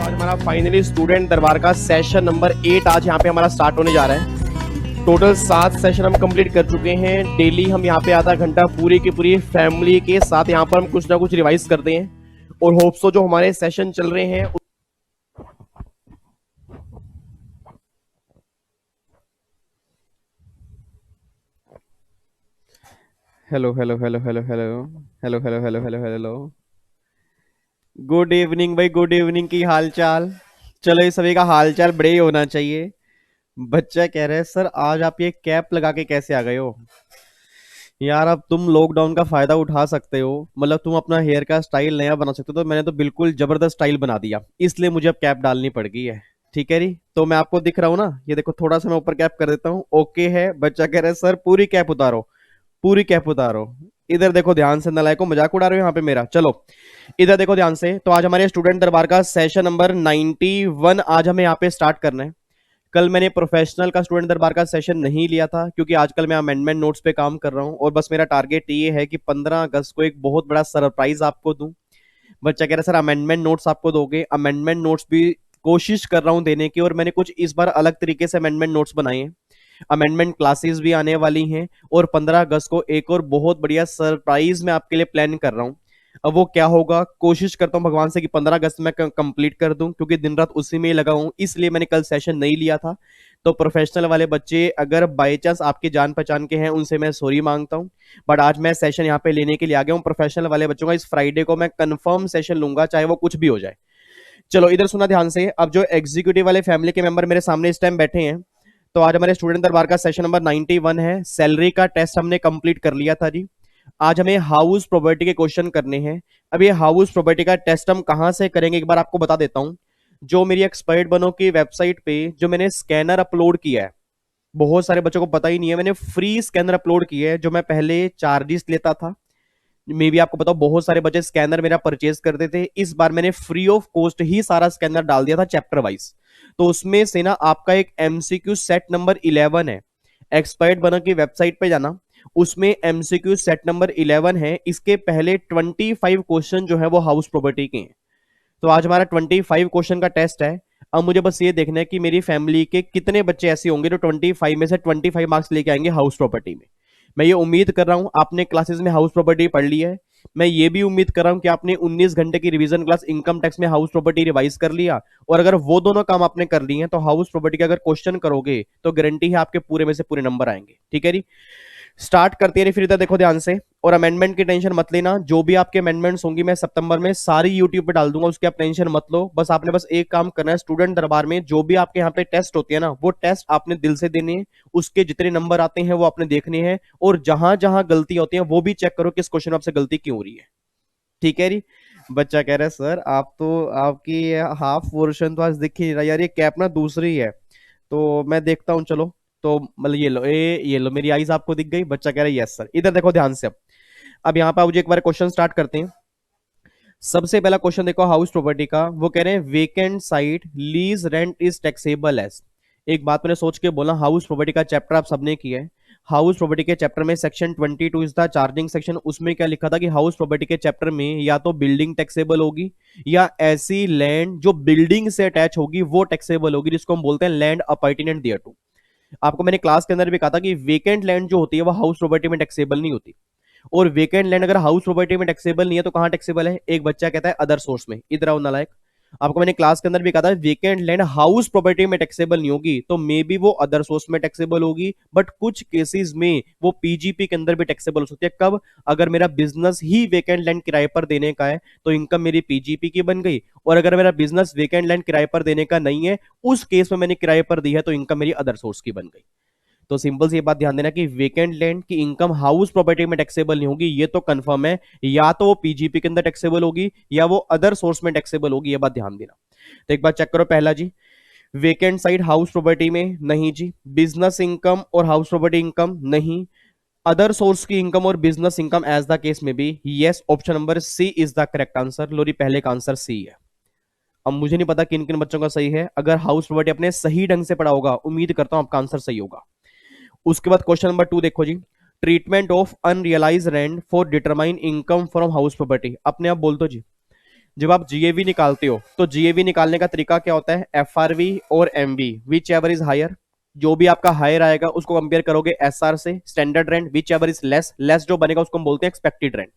आज हमारा finally student दरबार का सेशन नंबर 8 आज यहाँ पे हमारा स्टार्ट होने जा रहा है। टोटल 7 सेशन हम कंप्लीट कर चुके हैं। डेली हम यहाँ पे आधा घंटा पूरी की पूरी फैमिली के साथ यहाँ पर हम कुछ ना कुछ रिवाइज करते हैं और होप्स जो हमारे सेशन चल रहे हैं hello hello hello hello hello hello hello hello hello hello good evening भाई, गुड इवनिंग। की हाल चाल? चलो, ये सभी का हाल चाल बड़े ही होना चाहिए। बच्चा कह रहे हैं सर आज आप ये कैप लगा के कैसे आ गए हो? यार अब तुम लॉकडाउन का फायदा उठा सकते हो, मतलब तुम अपना हेयर का स्टाइल नया बना सकते हो। तो मैंने तो बिल्कुल जबरदस्त स्टाइल बना दिया, इसलिए मुझे अब कैप डालनी पड़ गई है। ठीक है री, तो मैं आपको दिख रहा हूँ ना, ये देखो थोड़ा सा मैं ऊपर कैप कर देता हूँ। ओके है। बच्चा कह रहा है सर पूरी कैप उतारो, पूरी कैप उतारो। इधर देखो ध्यान से, नलायकों मजाक उड़ा रहे हो यहाँ पे मेरा। चलो इधर देखो ध्यान से। तो आज हमारे स्टूडेंट दरबार का सेशन नंबर 91 आज हमें यहाँ पे स्टार्ट करना है। कल मैंने प्रोफेशनल का स्टूडेंट दरबार का सेशन नहीं लिया था क्योंकि आजकल मैं अमेंडमेंट नोट्स पे काम कर रहा हूँ और बस मेरा टारगेट ये है कि 15 अगस्त को एक बहुत बड़ा सरप्राइज आपको दूं। बच्चा कह रहा है सर अमेंडमेंट नोट्स आपको दोगे? अमेंडमेंट नोट्स भी कोशिश कर रहा हूँ देने की, और मैंने कुछ इस बार अलग तरीके से अमेंडमेंट नोट्स बनाए हैं। अमेंडमेंट क्लासेस भी आने वाली हैं और 15 अगस्त को एक और बहुत बढ़िया सरप्राइज मैं आपके लिए प्लान कर रहा हूँ। अब वो क्या होगा, कोशिश करता हूँ भगवान से कि 15 अगस्त में कंप्लीट कर दूं, क्योंकि दिन रात उसी में ही लगा हूं, इसलिए मैंने कल सेशन नहीं लिया था। तो प्रोफेशनल वाले बच्चे अगर बाई चांस आपके जान पहचान के हैं, उनसे मैं सॉरी मांगता हूं। बट आज मैं सेशन यहाँ पे लेने के लिए आ गया हूँ। प्रोफेशनल वाले बच्चों का इस फ्राइडे को मैं कंफर्म सेशन लूंगा, चाहे वो कुछ भी हो जाए। चलो इधर सुना ध्यान से। अब जो एग्जीक्यूटिव वाले फैमिली के मेंबर मेरे सामने इस टाइम बैठे हैं, तो आज हमारे स्टूडेंट दरबार का सेशन नंबर 91 है। सैलरी का टेस्ट हमने कंप्लीट कर लिया था जी। आज हमें हाउस प्रॉपर्टी के क्वेश्चन करने हैं। अब ये हाउस प्रॉपर्टी का टेस्ट हम कहां से करेंगे एक बार आपको बता देता हूं। जो मेरी एक्सपर्ट बनो की वेबसाइट पे जो मैंने स्कैनर अपलोड किया है, बहुत सारे बच्चों को पता ही नहीं है, मैंने फ्री स्कैनर अपलोड किया है। जो मैं पहले चार्जेस लेता था, मे भी आपको बताओ बहुत सारे बच्चे स्कैनर मेरा परचेज करते थे, इस बार मैंने फ्री ऑफ कॉस्ट ही सारा स्कैनर डाल दिया था चैप्टर वाइज। तो उसमें से ना आपका एक एमसीक्यू सेट नंबर 11 है। एक्सपर्ट बनो की वेबसाइट पे जाना, उसमें एमसीक्यू सेट नंबर 11 है। इसके पहले 25 क्वेश्चन जो है वो हाउस प्रॉपर्टी के हैं। तो आज हमारा 25 क्वेश्चन का टेस्ट है। अब मुझे बस ये देखना है कि मेरी फैमिली के कितने बच्चे ऐसे होंगे जो 25 में से 25 मार्क्स लेके आएंगे हाउस प्रॉपर्टी में। मैं ये उम्मीद कर रहा हूं आपने क्लासेस में हाउस प्रॉपर्टी पढ़ ली है। मैं ये भी उम्मीद कर रहा हूं कि आपने 19 घंटे की रिवीजन क्लास इनकम टैक्स में हाउस प्रॉपर्टी रिवाइज कर लिया। और अगर वो दोनों काम आपने कर लिए हैं तो हाउस प्रॉपर्टी का अगर क्वेश्चन करोगे तो गारंटी है आपके पूरे में से पूरे नंबर आएंगे। ठीक है जी, स्टार्ट करते हैं। फिर इधर देखो ध्यान से, और अमेंडमेंट की टेंशन मत लेना। जो भी आपके अमेंडमेंट्स होंगी मैं सितंबर में सारी यूट्यूब पे डाल दूंगा, उसकी आप टेंशन मत लो। बस आपने बस एक काम करना है, स्टूडेंट दरबार में जो भी आपके यहाँ पे टेस्ट होती है ना, वो टेस्ट आपने दिल से देने हैं। उसके जितने नंबर आते हैं वो आपने देखने हैं, और जहां जहां गलती होती है वो भी चेक करो किस क्वेश्चन में आपसे गलती क्यों हो रही है। ठीक है जी। बच्चा कह रहा है सर आप तो आपकी हाफ पोर्शन तो आज दिख ही नहीं रहा यार, ये कैप ना दूसरी है। तो मैं देखता हूँ, चलो। तो मतलब ये लो मेरी आईज आपको दिख गई? बच्चा कह रहा है यस सर। इधर देखो ध्यान से। अब यहाँ पे मुझे एक बार क्वेश्चन स्टार्ट करते हैं। सबसे पहला क्वेश्चन देखो हाउस प्रॉपर्टी का, वो कह रहे हैं vacant site lease rent is taxable as. एक बात मैंने सोच के बोला, हाउस प्रॉपर्टी का चैप्टर आप सबने किया है। हाउस प्रॉपर्टी के चैप्टर में section 22 is the charging section, उसमें क्या लिखा था कि हाउस प्रॉपर्टी के चैप्टर में या तो बिल्डिंग टैक्सेबल होगी या ऐसी लैंड जो बिल्डिंग से अटैच होगी वो टैक्सेबल होगी, जिसको हम बोलते हैं लैंड अपॉर्टिनेंट देयर टू। आपको मैंने क्लास के अंदर भी कहा था कि वेकेंट लैंड जो होती है वो हाउस प्रॉपर्टी में टैक्सेबल नहीं होती। और वेकेंट लैंड अगर हाउस प्रॉपर्टी में टैक्सेबल नहीं है तो कहां टैक्सेबल है? एक बच्चा कहता है अदर सोर्स में। इधर आओ नालायक, आपको मैंने क्लास के अंदर भी कहा था वेकेंट लैंड हाउस प्रॉपर्टी में टैक्सेबल नहीं होगी, तो मे बी वो अदर सोर्स में टैक्सेबल होगी। बट कुछ केसेस में वो पीजीपी के अंदर भी टैक्सेबल हो सकती है। कब? अगर मेरा बिजनेस ही वेकेंट लैंड किराए पर देने का है तो इनकम मेरी पीजीपी की बन गई, और अगर मेरा बिजनेस वेकेंट लैंड किराए पर देने का नहीं है, उस केस में मैंने किराए पर दी है, तो इनकम मेरी अदर सोर्स की बन गई। तो सिंपल सी बात ध्यान देना कि वेकेंट लैंड की इनकम हाउस प्रॉपर्टी में टैक्सेबल नहीं होगी, ये तो कंफर्म है। या तो वो पीजीपी के अंदर टैक्सेबल होगी या वो अदर सोर्स में टैक्सेबल होगी, ये बात ध्यान देना। तो एक बार चेक करो। पहला जी, वेकेंट साइड हाउस प्रॉपर्टी में नहीं जी। बिजनेस इनकम और हाउस प्रॉपर्टी इनकम नहीं। अदर सोर्स की इनकम और business income as the case में भी yes. Option number C is the correct answer. लोरी पहले का आंसर सी है। अब मुझे नहीं पता किन किन बच्चों का सही है। अगर हाउस प्रॉपर्टी अपने सही ढंग से पढ़ा होगा, उम्मीद करता हूं आपका आंसर सही होगा। उसके बाद क्वेश्चन नंबर 2 देखो जी, treatment of unrealise rent for determine income from house property. अपने आप बोल दो जी। जब आप जीएवी निकालते हो तो जीएवी निकालने का तरीका क्या होता है, एफआरवी और MV, whichever is higher, जो भी आपका हायर आएगा उसको कंपेयर करोगे एसआर से, standard rent, which ever is less, less जो बनेगा उसको हम बोलते हैं एक्सपेक्टेड रेंट।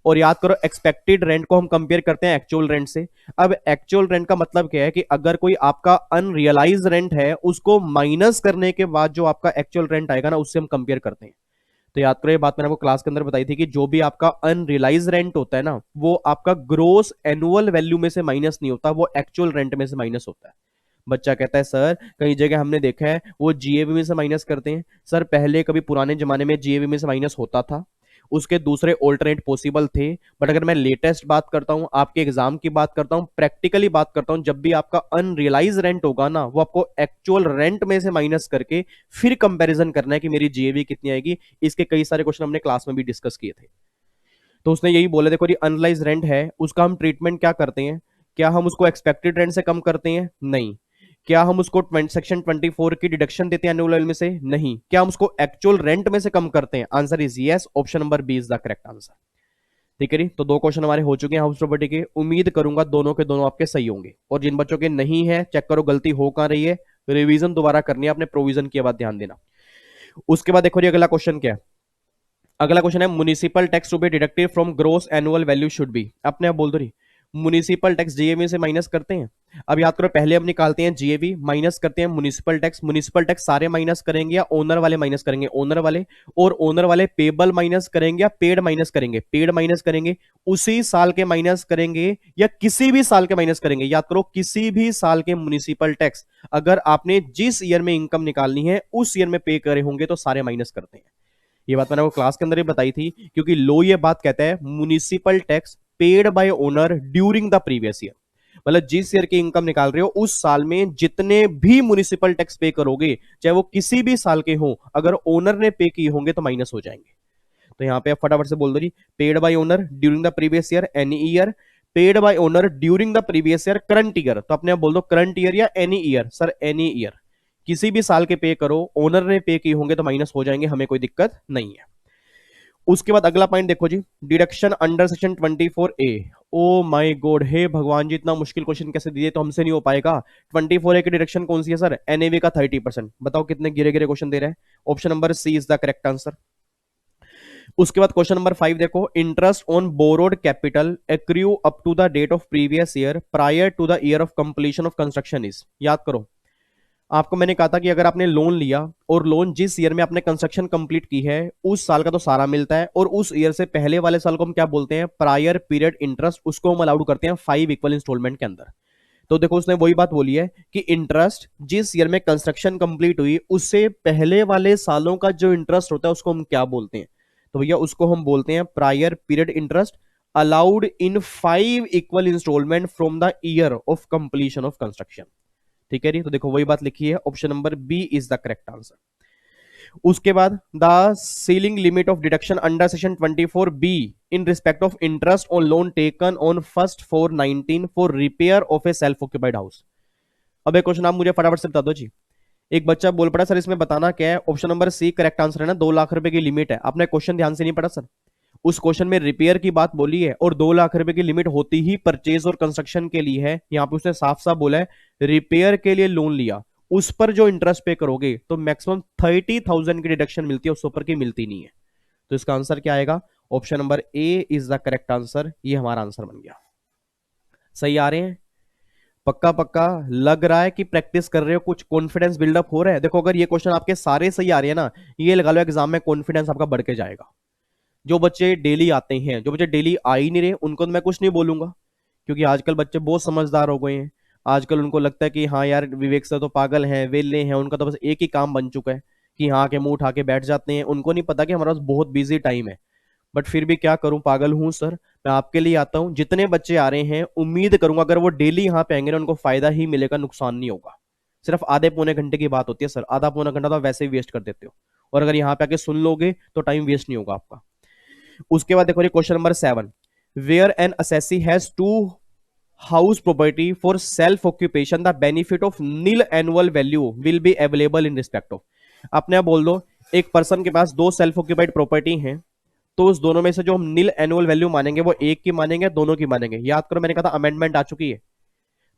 और याद करो एक्सपेक्टेड रेंट को हम कंपेयर करते हैं एक्चुअल रेंट से। अब एक्चुअल रेंट का मतलब क्या है कि अगर कोई आपका अनरियलाइज रेंट है उसको माइनस करने के बाद जो आपका एक्चुअल रेंट आएगा ना उससे हम कंपेयर करते हैं। तो याद करो ये बात मैंने आपको क्लास के अंदर बताई थी कि जो भी आपका अनरियलाइज रेंट होता है ना वो आपका ग्रोस एनुअल वैल्यू में से माइनस नहीं होता, वो एक्चुअल रेंट में से माइनस होता है। बच्चा कहता है सर कई जगह हमने देखा है वो जीएवी में से माइनस करते हैं। सर पहले कभी पुराने जमाने में जीएवी में से माइनस होता था, उसके दूसरे ऑल्टरनेट पॉसिबल थे, बट अगर मैं लेटेस्ट बात करता हूं, आपके एग्जाम की बात करता हूं, प्रैक्टिकली बात करता हूं, जब भी आपका अनरियलाइज रेंट होगा ना वो आपको एक्चुअल रेंट में से माइनस करके फिर कंपैरिजन करना है कि मेरी जीएवी कितनी आएगी। इसके कई सारे क्वेश्चन हमने क्लास में भी डिस्कस किए थे। तो उसने यही बोला देखो ये अनरियलाइज रेंट है उसका हम ट्रीटमेंट क्या करते हैं, क्या हम उसको एक्सपेक्टेड रेंट से कम करते हैं, नहीं। क्या हम उसको सेक्शन 24 की डिडक्शन देते हैं एनुअल वैल्यू में से, नहीं। क्या हम उसको एक्चुअल रेंट में से कम करते हैं, answer is yes, option number B is the correct answer. ठीक है जी, तो दो क्वेश्चन हमारे हो चुके हैं हाउस प्रॉपर्टी के, उम्मीद करूंगा दोनों के दोनों आपके सही होंगे। और जिन बच्चों के नहीं है चेक करो गलती हो कहां रही है, रिवीजन दोबारा करनी है, अपने प्रोविजन की बात ध्यान देना। उसके बाद देखो जी अगला क्वेश्चन क्या है, अगला क्वेश्चन है municipal tax to be deducted from gross annual value should be. अपने आप बोल दो रही म्युनिसिपल टैक्स जीएवी से माइनस करते हैं। अब याद करो पहले हम निकालते हैं जीएवी माइनस करते हैं म्युनिसिपल टैक्स, म्युनिसिपल टैक्स सारे माइनस करेंगे या ओनर वाले माइनस करेंगे, ओनर वाले, और ओनर वाले पेबल माइनस करेंगे या पेड माइनस करेंगे, पेड माइनस करेंगे, उसी साल के माइनस करेंगे या किसी भी साल के माइनस करेंगे। याद करो किसी भी साल के म्युनिसिपल टैक्स अगर आपने जिस ईयर में इनकम निकालनी है उस ईयर में पे करे होंगे तो सारे माइनस करते हैं। ये बात मैंने आपको क्लास के अंदर ही बताई थी, क्योंकि लो ये बात कहता है municipal tax paid by owner during the previous year, मतलब जिस ईयर की इनकम निकाल रहे हो उस साल में जितने भी म्युनिसिपल टैक्स पे करोगे चाहे वो किसी भी साल के हो, अगर ओनर ने पे किए होंगे तो माइनस हो जाएंगे। तो यहां पे आप फटाफट से बोल दो जी, paid by owner during the previous year any year, paid by owner during the previous year current year, तो अपने आप बोल दो करंट ईयर या any year, sir any year, किसी भी साल के पे करो, ओनर ने पे किए होंगे तो माइनस हो जाएंगे, हमें कोई दिक्कत नहीं है। उसके बाद अगला पॉइंट देखो जी, deduction under section 24A। Oh my god, हे भगवान जी इतना मुश्किल क्वेश्चन कैसे दिए, तो हमसे नहीं हो पाएगा। 24A की डिडक्शन कौन सी है सर, एनएवी का 30%, बताओ कितने गिरे गिरे क्वेश्चन दे रहे हैं, option number C is the correct answer. उसके बाद क्वेश्चन नंबर 5 देखो, interest on borrowed capital accrue up to the date of previous year prior to the year of completion of construction is. याद करो आपको मैंने कहा था कि अगर आपने लोन लिया और लोन जिस ईयर में आपने कंस्ट्रक्शन कंप्लीट की है उस साल का तो सारा मिलता है, और उस ईयर से पहले वाले साल को हम क्या बोलते हैं, प्रायर पीरियड इंटरेस्ट, उसको हम अलाउड करते हैं 5 इक्वल इंस्टॉलमेंट के अंदर। तो देखो उसने वही बात बोली है कि इंटरेस्ट जिस ईयर में कंस्ट्रक्शन कंप्लीट हुई उससे पहले वाले सालों का जो इंटरेस्ट होता है उसको हम क्या बोलते हैं, तो भैया उसको हम बोलते हैं prior period interest allowed in 5 equal installment from the year of completion of construction. ठीक है जी, तो देखो वही बात लिखी है, option number B is the correct answer. उसके बाद the ceiling limit of deduction under section 24B in respect of interest on loan taken on 1/4/19 for repair of a self occupied house. अब एक क्वेश्चन आप मुझे फटाफट से बता दो जी, एक बच्चा बोल पड़ा सर इसमें बताना क्या है, option number C correct answer है ना, 2 लाख रुपए की लिमिट है। आपने क्वेश्चन ध्यान से नहीं पढ़ा सर, उस क्वेश्चन में रिपेयर की बात बोली है और 2 लाख रुपए की लिमिट होती ही परचेज और कंस्ट्रक्शन के लिए है। यहां पे उसने साफ साफ बोला है रिपेयर के लिए लोन लिया उस पर जो इंटरेस्ट पे करोगे तो मैक्सिमम 30,000 की डिडक्शन मिलती है, उससे ऊपर की मिलती नहीं है। तो इसका आंसर क्या आएगा, option number A is the correct answer, ये हमारा आंसर बन गया। सही आ रहे हैं, पक्का पक्का लग रहा है कि प्रैक्टिस कर रहे हो, कुछ कॉन्फिडेंस बिल्डअप हो रहा है। देखो अगर ये क्वेश्चन आपके सारे सही आ रहे हैं ना, ये लगा लो एग्जाम में कॉन्फिडेंस आपका बढ़ के जाएगा। जो बच्चे डेली आते हैं, जो बच्चे डेली आ ही नहीं रहे उनको तो मैं कुछ नहीं बोलूंगा, क्योंकि आजकल बच्चे बहुत समझदार हो गए हैं। आजकल उनको लगता है कि हाँ यार विवेक सर तो पागल हैं, वेले हैं, उनका तो बस एक ही काम बन चुका है कि हाँ के मुंह उठा के बैठ जाते हैं। उनको नहीं पता कि हमारा पास बहुत बिजी टाइम है। बट फिर भी क्या करूं, पागल हूं सर, मैं आपके लिए आता हूं। जितने बच्चे आ रहे हैं उम्मीद करूंगा अगर वो डेली यहाँ पे आएंगे ना उनको फायदा ही मिलेगा, नुकसान नहीं होगा। सिर्फ आधे पौने घंटे की बात होती है सर, आधा पौना घंटा तो वैसे ही वेस्ट कर देते हो, और अगर यहाँ पे आके सुन लोगे तो टाइम वेस्ट नहीं होगा आपका। उसके बाद देखो question number 7, where an assessee has two house property for self occupation the benefit of nil annual value will be available in respect of. अपने आप बोल दो एक पर्सन के पास 2 सेल्फ ऑक्यूपाइड प्रॉपर्टी हैं, तो उस दोनों में से जो हम नील एनुअल वैल्यू मानेंगे वो एक की मानेंगे, दोनों की मानेंगे। याद करो मैंने कहा था अमेंडमेंट आ चुकी है,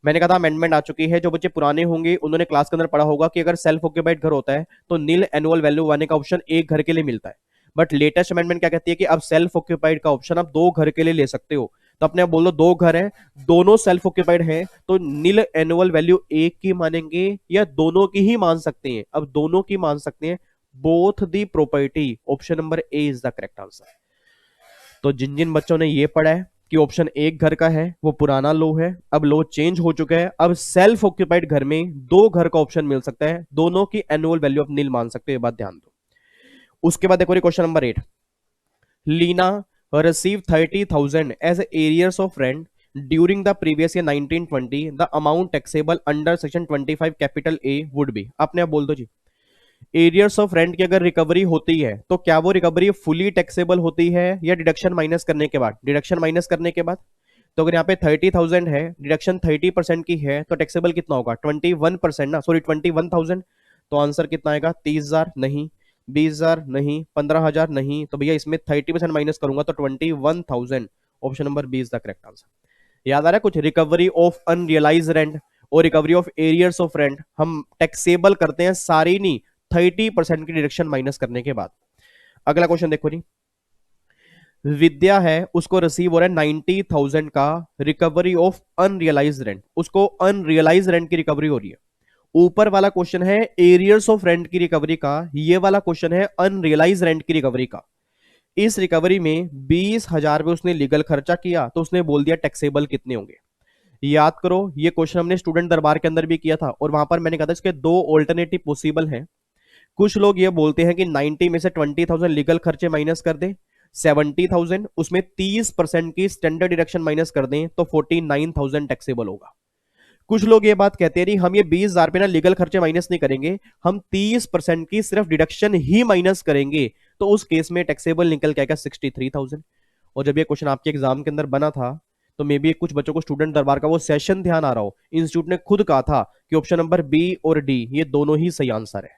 मैंने कहा था अमेंडमेंट आ चुकी है। जो बच्चे पुराने होंगे उन्होंने क्लास के अंदर पढ़ा होगा कि अगर सेल्फ ऑक्यूपाइड घर होता है तो नील एनुअल वैल्यू आने का ऑप्शन एक घर के लिए मिलता है। बट लेटेस्ट अमेंडमेंट क्या कहती है कि अब सेल्फ ऑक्यूपाइड का ऑप्शन आप दो घर के लिए ले सकते हो। तो अपने आप बोल दो, दो घर है, दोनों सेल्फ ऑक्यूपाइड है, तो नील एनुअल वैल्यू एक की मानेंगे या दोनों की ही मान सकते हैं? अब दोनों की मान सकते हैं, both the property. Option number A is the correct answer. तो जिन जिन बच्चों ने ये पढ़ा है कि ऑप्शन एक घर का है वो पुराना लो है, अब लो चेंज हो चुका है, अब सेल्फ ऑक्यूपाइड घर में दो घर का ऑप्शन मिल सकता है, दोनों की एनुअल वैल्यू आप नील मान सकते हो, ये बात ध्यान दो। उसके बाद देखो question number 8, Leena received 30,000 as arrears of rent during the previous year 1920, the amount taxable under section 25 capital A would be। आपने आप बोल दो जी, एरियर्स ऑफ रेंट की अगर रिकवरी होती है तो क्या वो रिकवरी फुली टैक्सेबल होती है या डिडक्शन माइनस करने के बाद? डिडक्शन माइनस करने के बाद। तो अगर यहाँ पे 30,000 है, डिडक्शन 30% की है, तो टैक्सेबल कितना होगा? 21% ना, सॉरी 21,000। तो आंसर कितना आएगा? 30,000 नहीं, 20,000 नहीं, 15,000 नहीं, तो भैया इसमें 30% माइनस करूंगा तो 21,000। Option number B is the correct answer. याद आ रहा है कुछ? रिकवरी ऑफ अनरियलाइज रेंट और recovery of arrears of rent हम टैक्सेबल करते हैं सारी नहीं, 30% की डिडक्शन माइनस करने के बाद। अगला क्वेश्चन देखो जी, विद्या है उसको रिसीव हो रहा है 90,000 का रिकवरी ऑफ अनरियलाइज रेंट, उसको अनरियलाइज रेंट की रिकवरी हो रही है। ऊपर वाला क्वेश्चन है एरियर्स ऑफ रेंट की रिकवरी का, ये वाला क्वेश्चन है अनरियलाइज रेंट की रिकवरी का। इस रिकवरी में 20,000 रुपए उसने लीगल खर्चा किया, तो उसने बोल दिया टैक्सेबल कितने होंगे। याद करो ये क्वेश्चन हमने स्टूडेंट दरबार के अंदर भी किया था और वहां पर मैंने कहा था इसके दो ऑल्टरनेटिव पॉसिबल हैं। कुछ लोग ये बोलते हैं कि 90 में से 20,000 लीगल खर्चे माइनस कर दें, 70,000 उसमें 30% की स्टैंडर्ड डिडक्शन माइनस कर दें तो 49,000 टैक्सेबल होगा। कुछ लोग ये बात कहते हैं हम ये 20,000 पे ना लीगल खर्चे माइनस नहीं करेंगे, हम 30% की सिर्फ डिडक्शन ही माइनस करेंगे, तो उस केस में टैक्सेबल निकल के आएगा 63,000। और जब ये क्वेश्चन आपके एग्जाम के अंदर बना था तो मे बी कुछ बच्चों को स्टूडेंट दरबार का वो सेशन ध्यान आ रहा हो, इंस्टीट्यूट ने खुद कहा था कि ऑप्शन नंबर बी और डी ये दोनों ही सही आंसर है।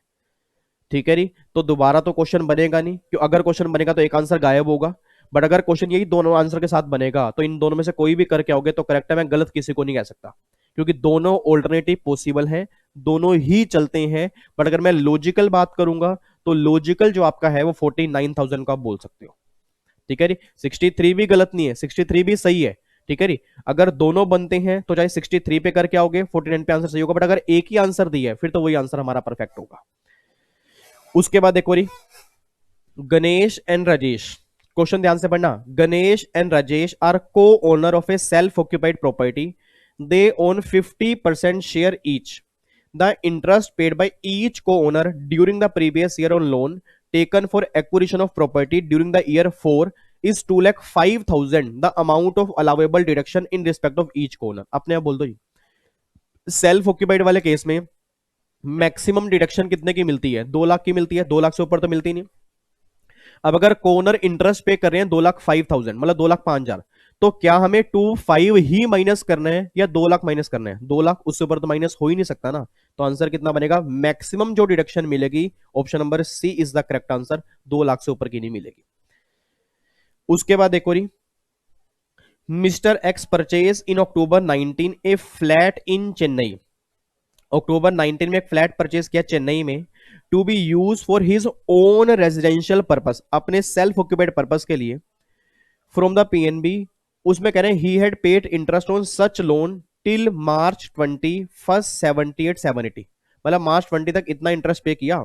ठीक है जी, तो दोबारा तो क्वेश्चन बनेगा नहीं, क्यों? अगर क्वेश्चन बनेगा तो एक आंसर गायब होगा, बट अगर क्वेश्चन यही दोनों आंसर के साथ बनेगा तो इन दोनों में से कोई भी करके आओगे तो करेक्ट है, मैं गलत किसी को नहीं कह सकता, क्योंकि दोनों ऑल्टरनेटिव पॉसिबल हैं, दोनों ही चलते हैं। बट अगर मैं लॉजिकल बात करूंगा तो लॉजिकल जो आपका है वो 49,000 का आप बोल सकते हो। ठीक है जी, 63 भी गलत नहीं है, 63 भी सही है। ठीक है जी, अगर दोनों बनते हैं तो चाहे 63 पे करके आओगे 49 पे आंसर सही होगा, बट अगर एक ही आंसर दिया है फिर तो वही आंसर हमारा परफेक्ट होगा। उसके बाद एक और गणेश एंड राजेश, क्वेश्चन ध्यान से पढ़ना। Ganesh and Rajesh are co-owner of a self occupied property, they own 50% share each. The interest paid by each co-owner during the previous year on loan taken for acquisition of property during the year 4 is 2,05,000, the amount of allowable deduction in respect of each co-owner. अपने आप बोल दो जी, self occupied वाले case में maximum deduction कितने की मिलती है? 2 लाख की मिलती है, 2 लाख से ऊपर तो मिलती नहीं। अब अगर कोनर इंटरेस्ट पे कर रहे हैं 2,05,000 मतलब 2,05,000, तो क्या हमें 25 ही माइनस करना है या 2 लाख माइनस करना है? 2 लाख, उससे ऊपर तो माइनस हो ही नहीं सकता ना। तो आंसर कितना बनेगा? मैक्सिमम जो डिडक्शन मिलेगी option number C is the correct answer, 2 lakh से ऊपर की नहीं मिलेगी। उसके बाद देखो री, mister X purchase in October 19 a flat in Chennai. October 19 में एक फ्लैट परचेज किया चेन्नई में, to be use for his own residential purpose, अपने सेल्फ ऑक्यूपाइड पर्पस के लिए, फ्रॉम द पीएनबी। उसमें कह रहे हैं he had paid interest on such loan till March 21 78,780, मतलब मार्च 20 तक इतना इंटरेस्ट पे किया।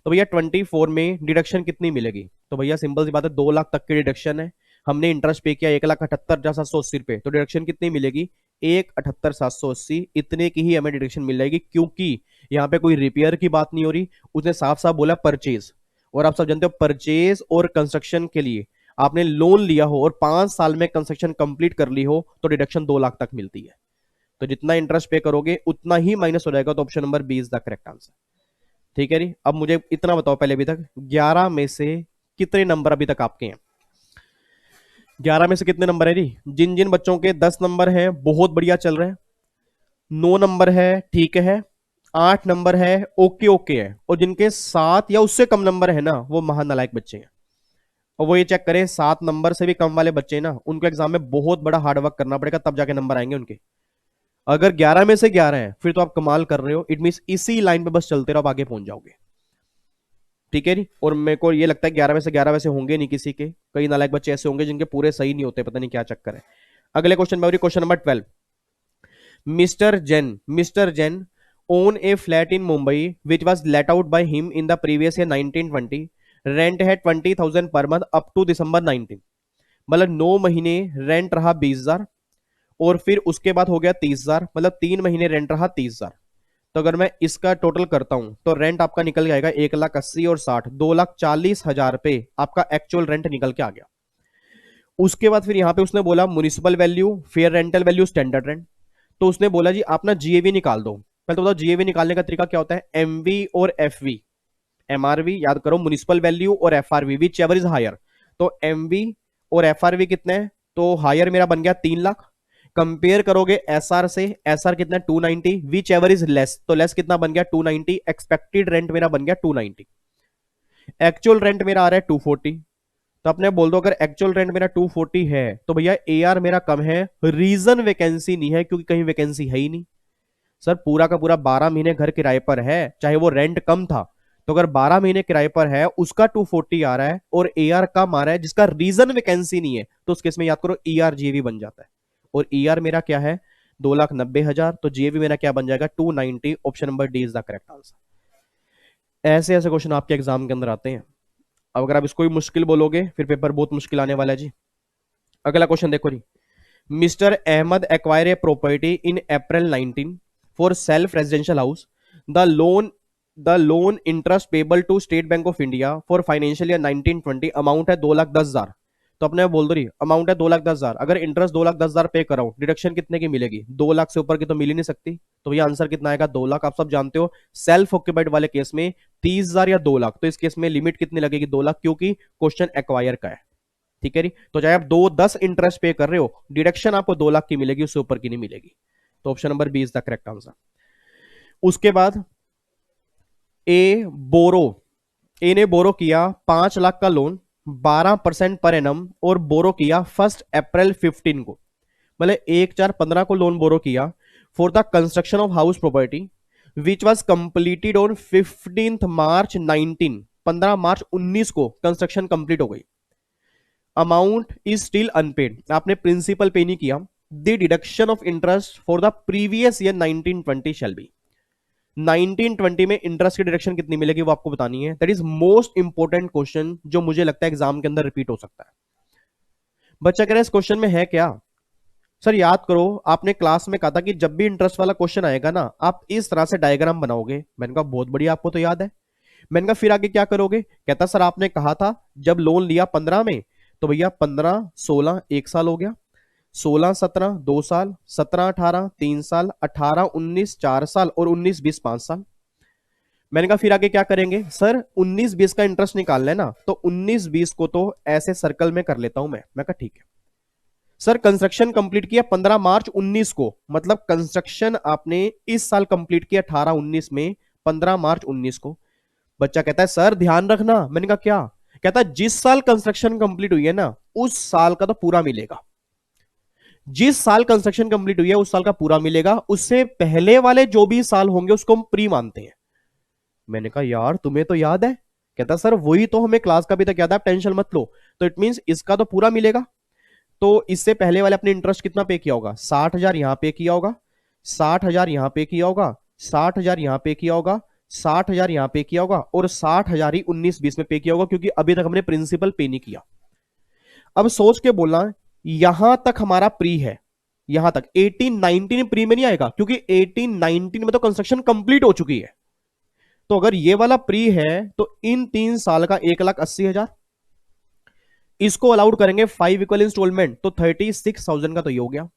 तो भैया 24 में डिडक्शन कितनी मिलेगी? तो भैया सिंपल सी बात है, 2 लाख तक की डिडक्शन है, हमने इंटरेस्ट पे किया 1,78,780 रुपए, तो डिडक्शन कितनी मिलेगी? 1,78,780, इतने की ही हमें डिडक्शन मिल जाएगी, क्योंकि यहाँ पे कोई रिपेयर की बात नहीं हो रही, उसने साफ साफ बोला परचेज। और आप सब जानते हो परचेज और कंस्ट्रक्शन के लिए आपने लोन लिया हो और 5 साल में कंस्ट्रक्शन कंप्लीट कर ली हो तो डिडक्शन 2 लाख तक मिलती है। तो जितना इंटरेस्ट पे करोगे उतना ही माइनस हो जाएगा, तो option number B is the correct answer. ठीक है जी, अब मुझे इतना बताओ पहले, अभी तक 11 में से कितने नंबर अभी तक आपके हैं? 11 में से कितने नंबर है जी? जिन जिन बच्चों के 10 नंबर हैं बहुत बढ़िया चल रहे हैं, 9 नंबर है ठीक है, 8 नंबर है ओके ओके है, और जिनके 7 या उससे कम नंबर है ना वो महानालायक बच्चे हैं। और वो ये चेक करें 7 नंबर से भी कम वाले बच्चे ना, उनको एग्जाम में बहुत बड़ा हार्डवर्क करना पड़ेगा, तब जाके नंबर आएंगे उनके। अगर 11 में से 11 है फिर तो आप कमाल कर रहे हो, इट मीन इसी लाइन पे बस चलते रहो, आप आगे पहुंच जाओगे। ठीक है जी। और मेरे को ये लगता है 11 में से 11 वैसे होंगे नहीं किसी के, कई नालायक बच्चे ऐसे होंगे जिनके पूरे सही नहीं होते, पता नहीं क्या चक्कर है। अगले क्वेश्चन में, question number 12। Mister Jain own a flat in Mumbai which was let out by him in the previous year 1920. Rent है 20,000 पर मंथ अप टू दिसंबर 19। मतलब 9 महीने रेंट रहा 20,000 और फिर उसके बाद हो गया 30,000, मतलब 3 महीने रेंट रहा 30,000। तो अगर मैं इसका टोटल करता हूं तो रेंट आपका निकल जाएगा 1,80,000 और 60, 2,40,000 पे आपका एक्चुअल रेंट निकल के आ गया। उसके बाद फिर यहां पे उसने बोला municipal value, fair rental value, standard rent. तो उसने बोला जी आप ना जीएवी निकाल दो। पहले तो बताओ जीएवी निकालने का तरीका क्या होता है, एमवी और एफवी। एमआरवी याद करो, म्युनिसिपल वैल्यू और एफआरवी, विच एवर इज हायर। तो एमवी और एफआरवी कितने हैं, तो हायर मेरा बन गया 3,00,000। कंपेयर करोगे एसआर से, एसआर कितना 290, विच एवर इज लेस, तो लेस कितना बन गया 290। एक्सपेक्टेड रेंट मेरा बन गया 290। एक्चुअल रेंट मेरा आ रहा है 240। तो अपने बोल दो अगर एक्चुअल रेंट मेरा 240 है तो भैया एआर मेरा कम है, रीजन वैकेंसी नहीं है, क्योंकि कहीं वैकेंसी है ही नहीं। सर पूरा का पूरा 12 महीने घर किराए पर है, चाहे वो रेंट कम था, तो अगर 12 महीने किराए पर है उसका 240 आ रहा है और एआर कम आ रहा है जिसका रीजन वैकेंसी नहीं है, तो उस केस में याद करो ईआर जीएवी बन जाता है। और ईआर मेरा क्या है 2,90,000, तो जीएवी मेरा क्या बन जाएगा 290। Option number D is the correct answer. ऐसे ऐसे क्वेश्चन आपके एग्जाम के अंदर आते हैं। अब अगर आप इसको भी मुश्किल बोलोगे फिर पेपर बहुत मुश्किल आने वाला है जी। अगला क्वेश्चन देखो जी। Mister Ahmed acquire a property in April 19 for self residential house. The loan interest payable to State Bank of India for financial year 1920 amount है 2,10,000। तो अपने बोल दो रही अमाउंट है 2,10,000, अगर इंटरेस्ट 2,10,000 पे कराऊं डिडक्शन कितने की मिलेगी, 2,00,000 से ऊपर की तो मिल ही नहीं सकती। तो ये आंसर कितना आएगा 2,00,000। आप सब जानते हो सेल्फ ऑक्यूपाइड वाले केस में 30,000 या 2,00,000, तो इस केस में लिमिट कितनी लगेगी 2,00,000, क्योंकि क्वेश्चन एक्वायर का है। ठीक है जी। तो चाहे आप 2,10 इंटरेस्ट पे कर रहे हो, डिडक्शन आपको 2,00,000 की मिलेगी, उससे ऊपर की नहीं मिलेगी। तो option number B is the correct answer. उसके बाद ए बोरो ए ने बोरो किया 5,00,000 का लोन 12% पर एनम और बोरो किया 1 अप्रैल 15 को, मतलब 1/4/15 को लोन बोरो किया for the construction of house property which was completed on 15 मार्च 19, 15 मार्च 19 को कंस्ट्रक्शन कंप्लीट हो गई। अमाउंट इज स्टिल अनपेड, आपने प्रिंसिपल पे नहीं किया। The deduction of interest for the previous year 1920 shall be. 1920 में इंटरेस्ट की डिडक्शन कितनी मिलेगी वो आपको बतानी है। That is most important question जो मुझे लगता है एग्जाम के अंदर रिपीट हो सकता है। बच्चा कह रहा है इस क्वेश्चन में है क्या। सर याद करो आपने क्लास में कहा था कि जब भी इंटरेस्ट वाला क्वेश्चन आएगा ना आप इस तरह से डायग्राम बनाओगे। मैंने कहा बहुत बढ़िया, आपको तो याद है। मैंने कहा फिर आगे क्या करोगे, कहता सर आपने कहा था जब लोन लिया 15 में, तो भैया 15 16 1 साल हो गया, 16 17 2 साल, 17 18 3 साल, 18 19 4 साल और 19 20 5 साल। मैंने कहा फिर आगे क्या करेंगे, सर 19 20 का इंटरेस्ट निकालना है ना, तो 19 20 को तो ऐसे सर्कल में कर लेता हूं मैं कहा ठीक है। सर कंस्ट्रक्शन कंप्लीट किया 15 मार्च 19 को, मतलब कंस्ट्रक्शन आपने इस साल कंप्लीट किया 18 19 में, 15 मार्च 19 को। बच्चा कहता है सर ध्यान रखना। मैंने कहा क्या, कहता है जिस साल कंस्ट्रक्शन कंप्लीट हुई है ना उस साल का तो पूरा मिलेगा। जिस साल कंस्ट्रक्शन कंप्लीट हुई है उस साल का पूरा मिलेगा, उससे पहले वाले जो भी साल होंगे उसको हम प्री मानते हैं। मैंने कहा यार तुम्हें तो याद है, कहता सर वही तो हमें क्लास का भी तक याद है, आप टेंशन मत लो। तो इट मींस इसका तो पूरा मिलेगा। तो इससे पहले वाले अपने इंटरेस्ट कितना पे किया होगा, 60,000 यहां पे किया होगा, 60,000 यहां पे किया होगा, 60,000 यहां पे किया होगा, 60,000 यहां पे किया होगा और 60,000 ही 19-20 में पे किया होगा, क्योंकि अभी तक हमने प्रिंसिपल पे नहीं किया। अब सोच के बोलना यहां तक हमारा प्री है, यहां तक 18-19 प्री में नहीं आएगा, क्योंकि 18-19 में तो कंस्ट्रक्शन कंप्लीट हो चुकी है। तो अगर ये वाला प्री है तो इन 3 साल का 1,80,000, इसको अलाउड करेंगे 5 इक्वल इंस्टॉलमेंट, तो 36,000 का तो ये हो गया।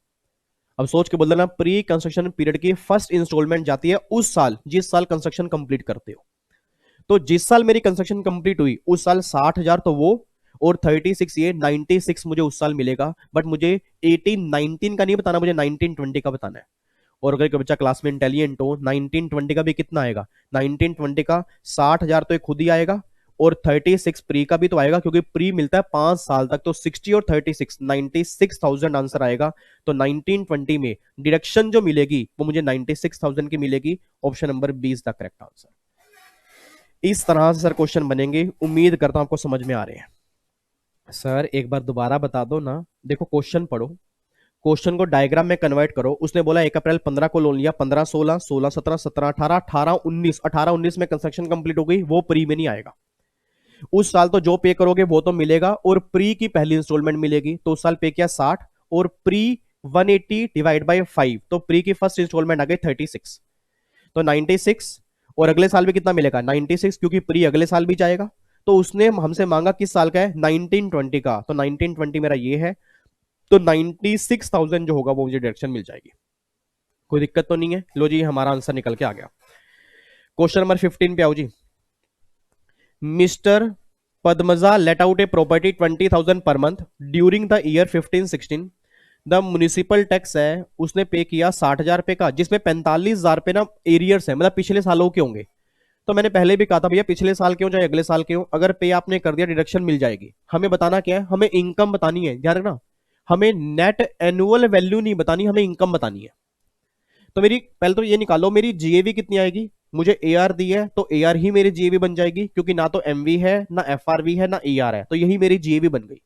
अब सोच के बोल देना प्री कंस्ट्रक्शन पीरियड की फर्स्ट इंस्टॉलमेंट जाती है उस साल जिस साल कंस्ट्रक्शन कंप्लीट करते हो। तो जिस साल मेरी कंस्ट्रक्शन कंप्लीट हुई उस साल 60,000 तो वो, और 36 ये 96 मुझे उस साल मिलेगा। बट मुझे 18-19 का नहीं बताना, मुझे 19-20 का बताना है। और अगर बच्चा क्लास में इंटेलिजेंट हो 19-20 का भी कितना आएगा, 19-20 का 60,000 तो खुद ही आएगा और 36 प्री का भी तो आएगा, क्योंकि प्री मिलता है 5 साल तक। तो 60 और 36 96,000 आंसर आएगा। तो 1920 में डिडक्शन जो मिलेगी वो मुझे 96,000 की मिलेगी। Option number 20 the correct answer. इस तरह से सर क्वेश्चन बनेंगे, उम्मीद करता हूं आपको समझ में आ रहे हैं। सर एक बार दोबारा बता दो ना, देखो क्वेश्चन पढ़ो, क्वेश्चन को डायग्राम में कन्वर्ट करो। उसने बोला 1 अप्रैल 15 को लोन लिया, 15 16 16 17 17 18 18 19 18 19 में कंस्ट्रक्शन कंप्लीट हो गई, वो प्री में नहीं आएगा। उस साल तो जो पे करोगे वो तो मिलेगा, और प्री की पहली इंस्टॉलमेंट मिलेगी। तो उस साल पे किया 60 और प्री 180 डिवाइड बाय 5, तो प्री की फर्स्ट इंस्टॉलमेंट आ गई 36, तो 96। और अगले साल भी कितना मिलेगा 96, क्योंकि प्री अगले साल भी जाएगा। तो उसने हमसे मांगा किस साल का है 1920 का, तो 1920 मेरा ये है। तो 96,000 जो होगा वो मुझे डायरेक्शन मिल जाएगी। कोई दिक्कत तो नहीं है। लो जी हमारा आंसर निकल के आ गया। क्वेश्चन नंबर 15 पे आओ जी। Mister Padmaja let out a property 20,000 per month during the year 15-16। The municipal tax है उसने पे किया 60,000 रुपए का, जिसमें 45,000 रुपए ना एरियर्स है, मतलब पिछले सालों के होंगे। तो मैंने पहले भी कहा था भैया पिछले साल के हो चाहे अगले साल के हो, अगर पे आपने कर दिया डिडक्शन मिल जाएगी। हमें बताना क्या है, हमें इनकम बतानी है, ध्यान रखना। हमें नेट एनुअल वैल्यू नहीं बतानी, हमें इनकम बतानी है। तो मेरी पहले तो ये निकालो मेरी जीएवी कितनी आएगी। मुझे एआर दी है तो एआर ही मेरी जीएवी बन जाएगी, क्योंकि ना तो एमवी है ना एफआरवी है ना ईआर है, तो यही मेरी जीएवी बन गई।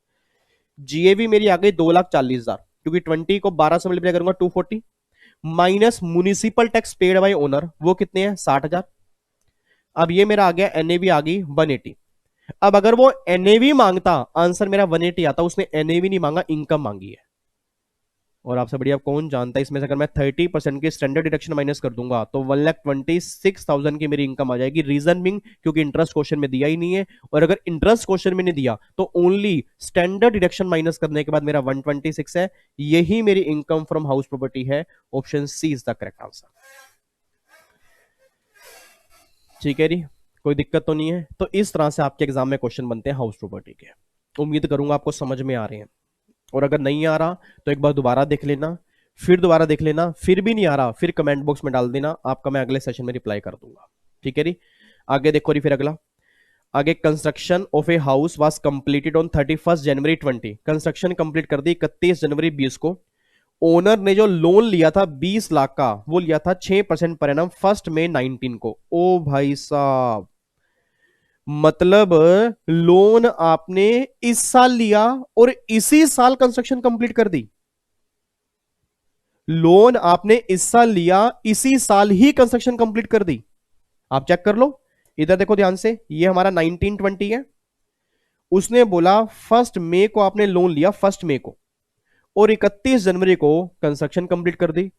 जीएवी मेरी आ गई 2,40,000, क्योंकि 20 को 12 से मल्टीप्लाई करूंगा 240, minus municipal tax paid by owner वो कितने हैं 60,000। अब ये मेरा आ गया एनएवी आ गई 180। अब अगर वो एनएवी मांगता, आंसर मेरा 180 आता, उसने एनएवी नहीं मांगा, इनकम मांगी है। और आपसे बढ़िया कौन जानता है इसमें से अगर मैं 30% की स्टैंडर्ड डिडक्शन माइनस कर दूंगा तो 1,26,000 की मेरी इनकम आ जाएगी। रीजन बिंग क्योंकि इंटरेस्ट क्वेश्चन में दिया ही नहीं है, और अगर इंटरेस्ट क्वेश्चन में नहीं दिया तो ओनली स्टैंडर्ड डिडक्शन माइनस करने के बाद मेरा 126 है। यही मेरी इनकम फ्रॉम हाउस प्रॉपर्टी है। Option C is the correct answer. ठीक है जी, कोई दिक्कत तो नहीं है। तो इस तरह से आपके एग्जाम में क्वेश्चन बनते हैं हाउस प्रॉपर्टी के। उम्मीद करूंगा आपको समझ में आ रहे हैं, और अगर नहीं आ रहा तो एक बार दोबारा देख लेना, फिर दोबारा देख लेना, फिर भी नहीं आ रहा फिर कमेंट बॉक्स में डाल देना, आपका मैं अगले सेशन में रिप्लाई कर दूंगा। ठीक है जी, आगे देखो जी। फिर अगला आगे, construction of a house was completed on 31 January 20। Construction complete कर दी 31 जनवरी 20 को। ओनर ने जो लोन लिया था 20 लाख का, वो लिया था 6% पर एनम 1 मई 19 को। ओ भाई साहब, मतलब लोन आपने इस साल लिया और इसी साल कंस्ट्रक्शन कंप्लीट कर दी। लोन आपने इस साल लिया, इसी साल ही कंस्ट्रक्शन कंप्लीट कर दी। आप चेक कर लो, इधर देखो ध्यान से, ये हमारा 1920 है। उसने बोला 1 मई को आपने लोन लिया, 1 मई को, और 31 जनवरी को कंस्ट्रक्शन कंप्लीट कर दी।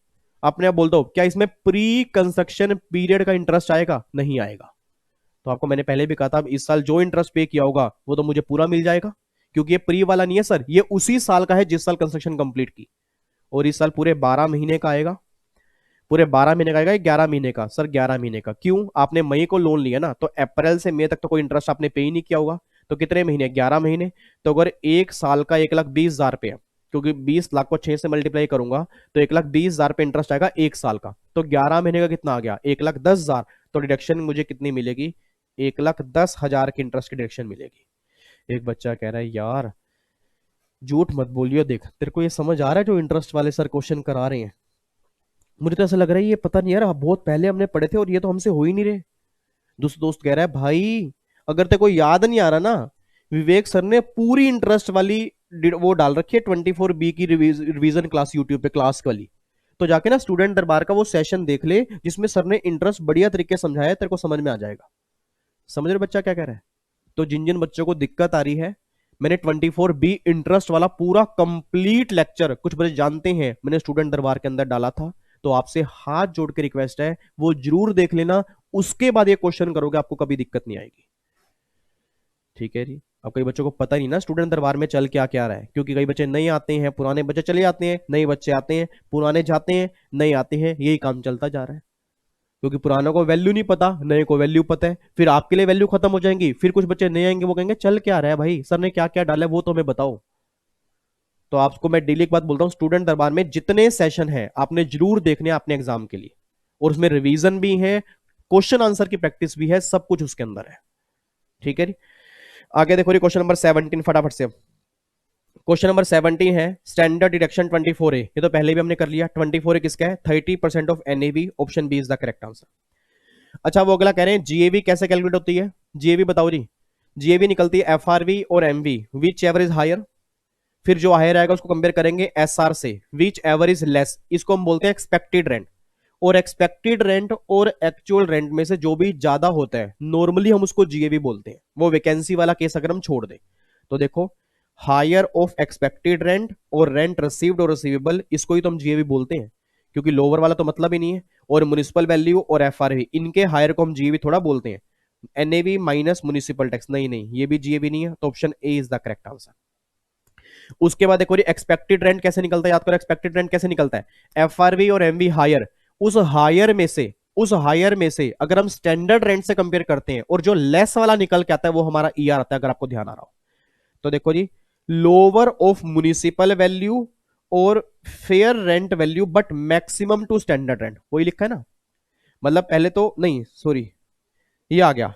आपने अब बोल दो क्या इसमें प्री कंस्ट्रक्शन पीरियड का इंटरेस्ट आएगा? नहीं आएगा। तो आपको मैंने पहले भी कहा था इस साल जो इंटरेस्ट पे किया होगा वो तो मुझे पूरा मिल जाएगा, क्योंकि ये प्री वाला नहीं है सर, ये उसी साल का है जिस साल कंस्ट्रक्शन कंप्लीट की। और इस साल पूरे 12 महीने का आएगा, पूरे 12 महीने का आएगा, 11 महीने का सर, 11 महीने का। क्यों? आपने मई को लोन लिया ना, तो अप्रैल से मई तक तो कोई इंटरेस्ट आपने पे ही नहीं किया होगा, तो कितने महीने? 11 महीने। तो अगर एक साल का 1,20,000 रुपये, क्योंकि 20 लाख को 6 से मल्टीप्लाई करूंगा तो 1,20,000 रुपये इंटरेस्ट आएगा एक साल का, तो 11 महीने का कितना आ गया? 1,10,000। तो डिडक्शन मुझे कितनी मिलेगी? 1,10,000 की इंटरेस्ट की डिडक्शन मिलेगी। एक बच्चा कह रहा है यार झूठ मत बोलियो, देख तेरे को ये समझ आ रहा है जो इंटरेस्ट वाले सर क्वेश्चन करा रहे हैं? मुझे तो ऐसा लग रहा है ये पता नहीं यार, बहुत पहले हमने पढ़े थे और ये तो हमसे हो ही नहीं रहे। दोस्त दोस्त कह रहा है भाई अगर तेरे को याद नहीं आ रहा ना, विवेक सर ने पूरी इंटरेस्ट वाली वो डाल रखी है 24B की रिवीजन क्लास यूट्यूब पे, क्लास वाली। तो जाके ना स्टूडेंट दरबार का वो सेशन देख ले जिसमें सर ने इंटरेस्ट बढ़िया तरीके से समझाया है, तेरे को समझ में आ जाएगा। समझ रहे बच्चा क्या कह रहा है? तो जिन जिन बच्चों को दिक्कत आ रही है, मैंने 24B इंटरेस्ट वाला पूरा कंप्लीट लेक्चर, कुछ बच्चे जानते हैं, मैंने स्टूडेंट दरबार के अंदर डाला था। तो आपसे हाथ जोड़ के रिक्वेस्ट है वो जरूर देख लेना, उसके बाद ये क्वेश्चन करोगे आपको कभी दिक्कत नहीं आएगी। ठीक है जी। अब कई बच्चों को पता नहीं ना स्टूडेंट दरबार में चल क्या क्या रहा है, क्योंकि कई बच्चे नहीं आते हैं, पुराने बच्चे चले जाते हैं, नए बच्चे आते हैं, पुराने जाते हैं, नए आते हैं, यही काम चलता जा रहा है। क्योंकि पुरानों को वैल्यू नहीं पता, नए को वैल्यू पता है, फिर आपके लिए वैल्यू खत्म हो जाएंगी, फिर कुछ बच्चे नए आएंगे वो कहेंगे चल क्या रहा है भाई, सर ने क्या क्या डाला है वो तो हमें बताओ। तो आपको मैं डेली एक बात बोलता हूँ, स्टूडेंट दरबार में जितने सेशन है आपने जरूर देखने अपने एग्जाम के लिए, और उसमें रिवीजन भी है, क्वेश्चन आंसर की प्रैक्टिस भी है, सब कुछ उसके अंदर है। ठीक है जी। आगे देखो जी क्वेश्चन नंबर 17 फटाफट से। क्वेश्चन नंबर 17 है स्टैंडर्ड डिडक्शन 24A, ये तो पहले भी हमने कर लिया। 24A किसका है? 30% of NAV, option B is the correct answer. अच्छा वो अगला कह रहे हैं जीएवी कैसे कैलकुलेट होती है? जीएवी बताओ जी। जीएवी निकलती है एफआरवी और MV, whichever is higher. फिर जो हायर आएगा उसको कंपेयर करेंगे एसआर से, विच एवर इज लेस, इसको हम बोलते हैं एक्सपेक्टेड रेंट। और एक्सपेक्टेड रेंट और एक्चुअल रेंट में से जो भी ज्यादा होता है नॉर्मली हम उसको जीएवी बोलते हैं। वो वैकेंसी वाला केस अगर हम छोड़ दें तो देखो, हायर ऑफ एक्सपेक्टेड रेंट और रेंट रिसीव्ड और रिसीवेबल, इसको ही तो हम जीएवी बोलते हैं, क्योंकि लोअर वाला तो मतलब ही नहीं है। और म्युनिसिपल वैल्यू और एफआरवी, इनके हायर को हम जीएवी थोड़ा बोलते हैं। एनएवी माइनस म्युनिसिपल टैक्स, नहीं नहीं ये भी जीएवी नहीं है, तो option A is the correct answer. उसके बाद देखो एक्सपेक्टेड रेंट कैसे निकलता है, याद करो एक्सपेक्टेड रेंट कैसे निकलता है। एफआरवी और एमवी हायर, उस हायर में से अगर हम स्टैंडर्ड रेंट से कंपेयर करते हैं और जो लेस वाला निकल के आता है वो हमारा ईआर आता है, अगर आपको ध्यान आ रहा हो तो देखो जी, लोअर ऑफ म्युनिसिपल वैल्यू और fair rent value but maximum to standard rent, वही लिखा है ना। मतलब पहले तो नहीं, सॉरी, ये आ गया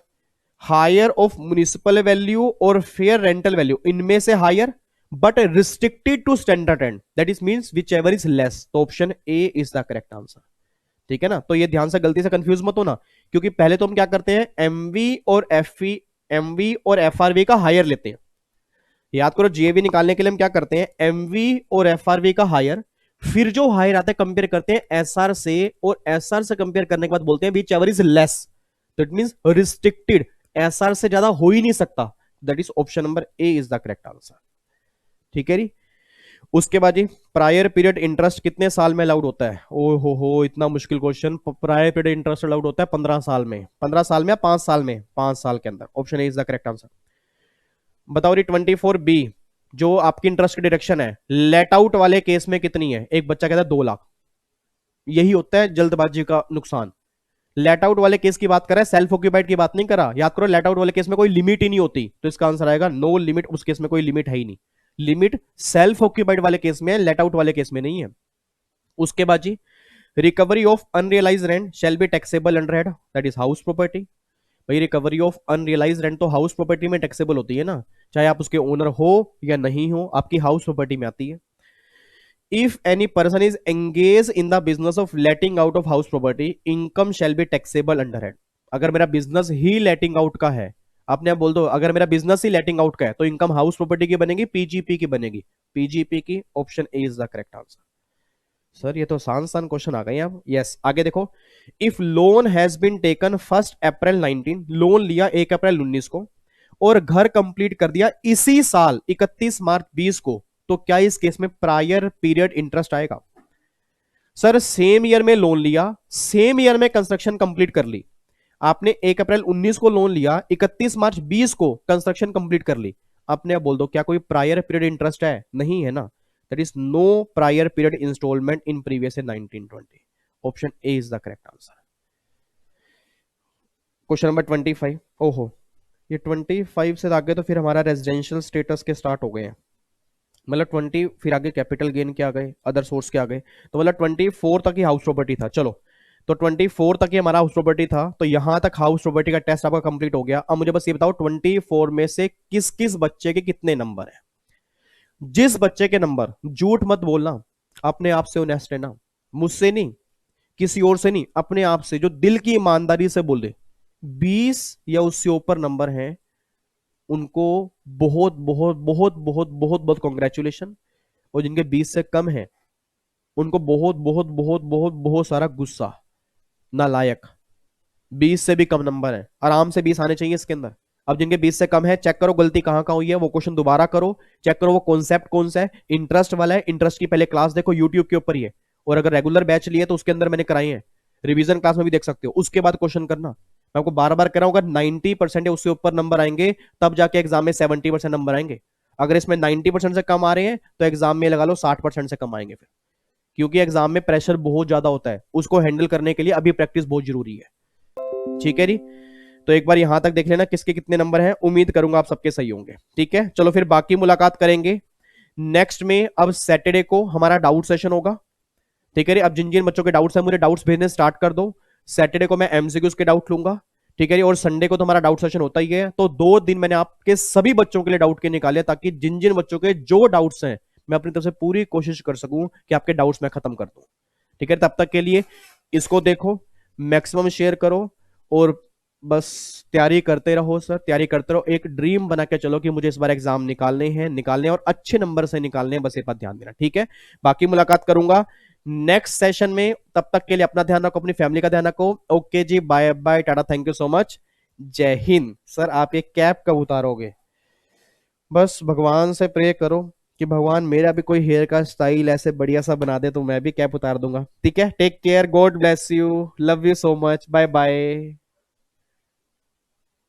हायर ऑफ म्युनिसिपल वैल्यू और फेयर रेंटल वैल्यू, इनमें से higher but restricted to standard rent, that is means whichever is less, तो option A is the correct answer. ठीक है ना, तो ये ध्यान से गलती से कंफ्यूज मत होना, क्योंकि पहले तो हम क्या करते हैं एमवी और एफआरवी का हायर लेते हैं। याद करो जीएवी निकालने के लिए हम क्या करते हैं, एमवी और एफआरवी का हायर, फिर जो हायर आता है कंपेयर करते हैं एसआर से, और एसआर से कंपेयर करने के बाद बोलते हैं विच एवर इज लेस, तो इट मींस रिस्ट्रिक्टेड, एसआर से ज्यादा हो ही नहीं सकता, that is option number A is the correct answer. ठीक है जी। उसके बाद जी, प्रायर पीरियड इंटरेस्ट कितने साल में अलाउड होता है? ओ हो इतना मुश्किल question. Prior period interest allowed होता है 15 साल में। 15 साल में या 5 साल में? 5 साल के अंदर, option A is the correct answer. बताओ जी 24B, जो आपकी इंटरेस्ट की डिडक्शन है लेट आउट वाले केस में कितनी है? एक बच्चा कहता है 2 लाख, यही होता है जल्दबाजी का नुकसान। लेट आउट वाले केस की बात कर रहा है, सेल्फ ऑक्यूपाइड की बात नहीं कर रहा। याद करो लेट आउट वाले केस में कोई लिमिट ही नहीं होती, तो इसका आंसर आएगा नो लिमिट, उस केस में कोई लिमिट है ही नहीं। लिमिट सेल्फ ऑक्यूपाइड वाले केस में, लेट आउट वाले केस में नहीं है। उसके बाद जी, recovery of unrealise rent shall be taxable under head, that is house property. भाई रिकवरी ऑफ अनरियलाइज रेंट तो हाउस प्रॉपर्टी में टैक्सेबल होती है ना, चाहे आप उसके ओनर हो या नहीं हो, आपकी हाउस प्रॉपर्टी में आती है। If any person is engage in the business of letting out of house property, income shall be taxable under head. अगर मेरा बिजनेस ही लेटिंग आउट का है, आपने आप बोल दो अगर मेरा बिजनेस ही लेटिंग आउट का है तो इनकम हाउस प्रॉपर्टी की बनेगी, पीजीपी की बनेगी, पीजीपी की, option A is the correct answer. Sir ये तो आसान आसान क्वेश्चन आ गए आप। यस आगे देखो, if loan has been taken 1 April 19, loan लिया 1 अप्रैल 19 को और घर कंप्लीट कर दिया इसी साल 31 मार्च 20 को, तो क्या इस केस में प्रायर पीरियड इंटरेस्ट आएगा? सर सेम ईयर में लोन लिया, सेम ईयर में कंस्ट्रक्शन कंप्लीट कर ली। आपने 1 अप्रैल 19 को लोन लिया, 31 मार्च 20 को कंस्ट्रक्शन कंप्लीट कर ली। आपने अब बोल दो क्या कोई प्रायर पीरियड इंटरेस्ट है? नहीं है ना, that is no prior period installment in previous 1920, option A is the correct answer. Question number 25, ओहो ये 25 से आगे तो फिर हमारा रेजिडेंशियल स्टेटस के स्टार्ट हो गए हैं। मतलब 20 फिर आगे कैपिटल गेन के आ गए, अदर सोर्स के आ गए, तो मतलब 24 तक ही हाउस प्रॉपर्टी था। चलो तो 24 तक ही हमारा हाउस प्रॉपर्टी था, तो यहां तक हाउस प्रॉपर्टी का टेस्ट आपका कंप्लीट हो गया। अब मुझे बस ये बताओ 24 में से किस किस बच्चे के कितने नंबर है? जिस बच्चे के नंबर, झूठ मत बोलना, अपने आप से ऑनेस्ट रहना, मुझसे नहीं, किसी और से नहीं, अपने आप से, जो दिल की ईमानदारी से बोल दे 20 या उससे ऊपर नंबर हैं उनको बहुत बहुत बहुत बहुत बहुत बहुत कॉन्ग्रेचुलेशन, और जिनके 20 से कम है उनको बहुत बहुत बहुत बहुत बहुत सारा गुस्सा, नालायक। 20 से भी कम नंबर है, आराम से 20 आने चाहिए इसके अंदर। अब जिनके 20 से कम है चेक करो गलती कहां कहां हुई है, वो क्वेश्चन दोबारा करो, चेक करो वो कॉन्सेप्ट कौन सा है। इंटरेस्ट वाला है, इंटरेस्ट की पहले क्लास देखो, यूट्यूब के ऊपर ही है, और अगर रेगुलर बैच लिए तो उसके अंदर मैंने कराई है, रिवीजन क्लास में भी देख सकते हो, उसके बाद क्वेश्चन करना। मैं आपको बार बार कह रहा हूं, अगर 90% या उससे ऊपर नंबर आएंगे तब जाके एग्जाम में 70% नंबर आएंगे। अगर इसमें 90% से कम आ रहे हैं तो एग्जाम में लगा लो 60% से कम आएंगे फिर, क्योंकि एग्जाम में प्रेशर बहुत ज्यादा होता है, उसको हैंडल करने के लिए अभी प्रैक्टिस बहुत जरूरी है। ठीक है जी, तो एक बार यहां तक देख लेना किसके कितने नंबर हैं, उम्मीद करूंगा आप सबके सही होंगे। ठीक है चलो फिर बाकी मुलाकात करेंगे नेक्स्ट में। अब सैटरडे को हमारा डाउट सेशन होगा। ठीक है, अब जिन जिन बच्चों के डाउट्स हैं मुझे डाउट्स भेजने स्टार्ट कर दो। सैटरडे को मैं एमसीक्यूज के डाउट लूंगा, ठीक है जी। और संडे को तो हमारा डाउट सेशन होता ही है, तो 2 दिन मैंने आपके सभी बच्चों के लिए डाउट के निकाले, ताकि जिन जिन बच्चों के जो डाउट्स हैं मैं अपनी तरफ से पूरी कोशिश कर सकूं कि आपके डाउट्स मैं खत्म कर दूं। ठीक है, तब तक के लिए इसको देखो, मैक्सिमम शेयर करो, और बस तैयारी करते रहो सर, तैयारी करते रहो। एक ड्रीम बना के चलो कि मुझे इस बार एग्जाम निकालने हैं, निकालने हैं, और अच्छे नंबर से निकालने हैं, बस ये बात ध्यान देना। ठीक है, बाकी मुलाकात करूंगा नेक्स्ट सेशन में। तब तक के लिए अपना ध्यान रखो, अपनी फैमिली का ध्यान रखो। ओके जी, bye bye, tata, thank you so much, जय हिंद। सर आप ये कैप कब उतारोगे? बस भगवान से प्रे करो कि भगवान मेरा भी कोई हेयर का स्टाइल ऐसे बढ़िया सा बना दे, तो मैं भी कैप उतार दूंगा। ठीक है, take care, God bless you, love you so much, bye bye.